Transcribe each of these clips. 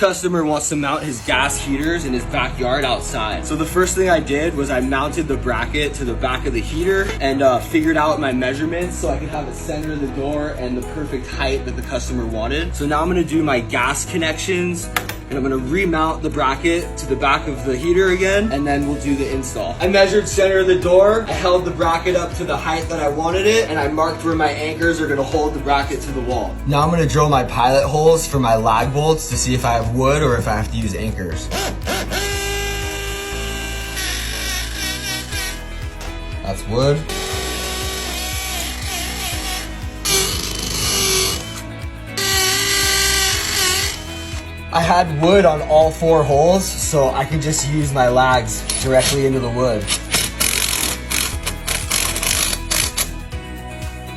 customer wants to mount his gas heaters in his backyard outside. So the first thing I did was I mounted the bracket to the back of the heater and figured out my measurements so I could have it center of the door and the perfect height that the customer wanted. So now I'm gonna do my gas connections, and I'm gonna remount the bracket to the back of the heater again, and then we'll do the install. I measured center of the door, I held the bracket up to the height that I wanted it, and I marked where my anchors are gonna hold the bracket to the wall. Now I'm gonna drill my pilot holes for my lag bolts to see if I have wood or if I have to use anchors. That's wood. I had wood on all 4 holes, so I could just use my lags directly into the wood.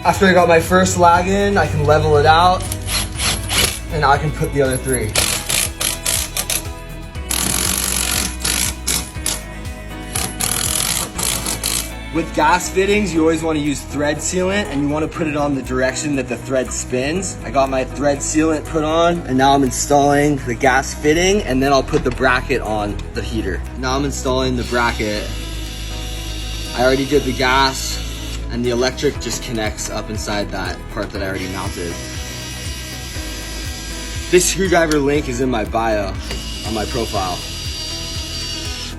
After I got my first lag in, I can level it out, and now I can put the other 3. With gas fittings, you always want to use thread sealant, and you want to put it on the direction that the thread spins. I got my thread sealant put on, and now I'm installing the gas fitting, and then I'll put the bracket on the heater. Now I'm installing the bracket. I already did the gas, and the electric just connects up inside that part that I already mounted. This screwdriver link is in my bio on my profile.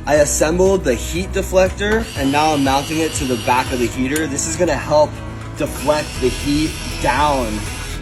I assembled the heat deflector, and now I'm mounting it to the back of the heater. This is gonna help deflect the heat down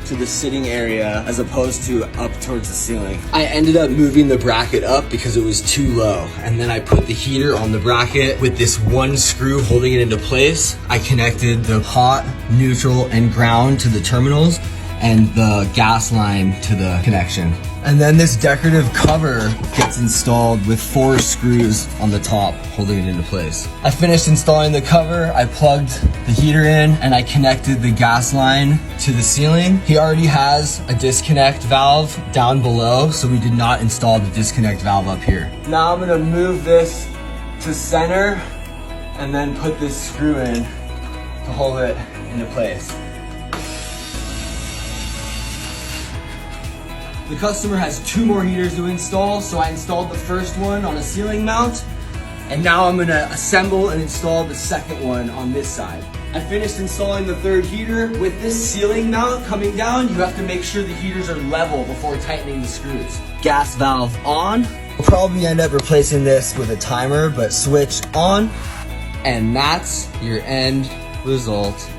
to the sitting area as opposed to up towards the ceiling. I ended up moving the bracket up because it was too low, and then I put the heater on the bracket with this one screw holding it into place. I connected the hot, neutral, and ground to the terminals, and the gas line to the connection. And then this decorative cover gets installed with 4 screws on the top holding it into place. I finished installing the cover, I plugged the heater in, and I connected the gas line to the ceiling. He already has a disconnect valve down below, so we did not install the disconnect valve up here. Now I'm gonna move this to center and then put this screw in to hold it into place. The customer has 2 more heaters to install, so I installed the first one on a ceiling mount, and now I'm gonna assemble and install the second one on this side. I finished installing the 3rd heater. With this ceiling mount coming down, you have to make sure the heaters are level before tightening the screws. Gas valve on. We'll probably end up replacing this with a timer, but switch on, and that's your end result.